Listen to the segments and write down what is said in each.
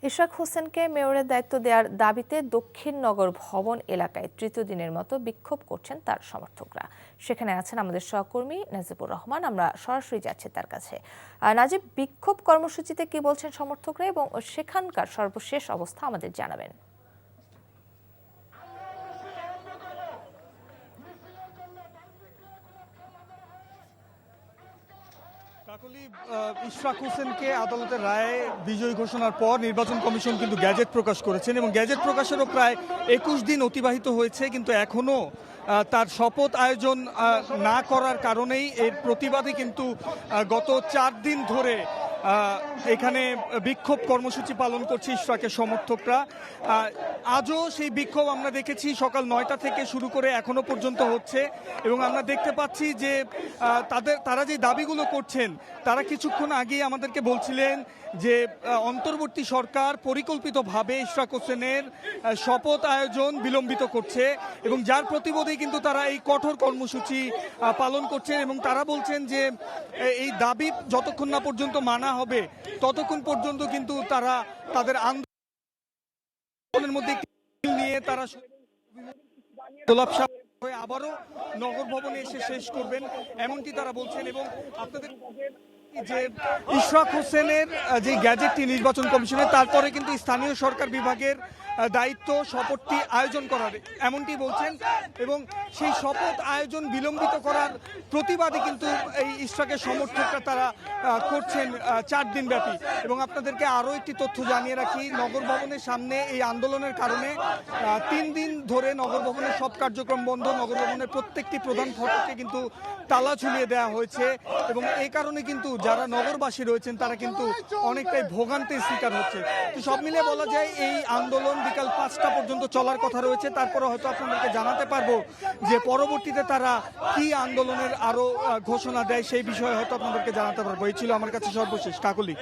ইশরাক হোসেনকে মেয়রের দায়িত্ব দেওয়ার দাবিতে দক্ষিণ নগর ভবন এলাকায় তৃতীয় দিনের মতো বিক্ষোভ করছেন তার সমর্থকরা। সেখানে আছেন আমাদের সহকর্মী নাজিবুর রহমান। আমরা সরাসরি যাচ্ছি তার কাছে। নাজিব, বিক্ষোভ কর্মসূচিতে কি বলছেন সমর্থকরা এবং সেখানকার সর্বশেষ অবস্থা আমাদের জানাবেন। ইশরাক হোসেনকে আদালতের রায়ে বিজয়ী ঘোষণার পর নির্বাচন কমিশন কিন্তু গ্যাজেট প্রকাশ করেছেন এবং গ্যাজেট প্রকাশেরও প্রায় ২১ দিন অতিবাহিত হয়েছে, কিন্তু এখনো তার শপথ আয়োজন না করার কারণেই এর প্রতিবাদে কিন্তু গত ৪ দিন ধরে এখানে বিক্ষোভ কর্মসূচি পালন করছে ইশরাকের সমর্থকরা। আজও সেই বিক্ষোভ আমরা দেখেছি সকাল ৯টা থেকে শুরু করে এখনো পর্যন্ত হচ্ছে এবং আমরা দেখতে পাচ্ছি যে তারা যে দাবিগুলো করছেন তারা কিছুক্ষণ আগেই আমাদেরকে বলছিলেন যে অন্তর্বর্তী সরকার পরিকল্পিতভাবে ইশরাক হোসেনের শপথ আয়োজন বিলম্বিত করছে এবং যার প্রতিবাদেই কিন্তু তারা এই কঠোর কর্মসূচি পালন করছেন এবং তারা বলছেন যে এই দাবি যতক্ষণ না পর্যন্ত মানা হবে ততক্ষণ পর্যন্ত কিন্তু তারা তাদের আন্দোলনের মধ্যে নিয়ে তারা হয়ে আবারও নগর ভবনে এসে শেষ করবেন এমনটি তারা বলছেন। এবং আপনাদের যে ইশরাক হোসেনের যে গ্যাজেটটি নির্বাচন কমিশনের, তারপরে কিন্তু স্থানীয় সরকার বিভাগের দায়িত্ব শপথটি আয়োজন করার এমনটি বলছেন এবং সেই শপথ আয়োজন বিলম্বিত করার প্রতিবাদে কিন্তু এই ইশরাকের সমর্থকরা তারা করছেন ৪ দিন ব্যাপী। এবং আপনাদেরকে আরও একটি তথ্য জানিয়ে রাখি, নগর ভবনের সামনে এই আন্দোলনের কারণে ৩ দিন ধরে নগর ভবনের সব কার্যক্রম বন্ধ। নগর ভবনের প্রত্যেকটি প্রধান ফটকে কিন্তু তালা ঝুলিয়ে দেওয়া হয়েছে এবং এই কারণে কিন্তু যারা নগরবাসী রয়েছেন তারা কিন্তু অনেকটাই ভোগান্তির শিকার হচ্ছে। তো সব মিলিয়ে বলা যায় এই আন্দোলন বিকাল ৫টা পর্যন্ত চলার কথা রয়েছে। তারপরে হয়তো আপনাদেরকে জানাতে পারবো যে পরবর্তীতে তারা কি আন্দোলনের আরো ঘোষণা দেয়, সেই বিষয়ে হয়তো আপনাদেরকে জানাতে পারবো। এই ছিল আমার কাছে সর্বশেষ। কাকলি।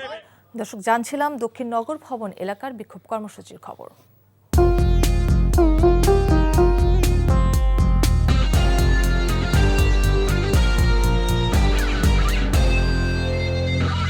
দর্শক, জানছিলাম দক্ষিণ নগর ভবন এলাকার বিক্ষোভ কর্মসূচির খবর।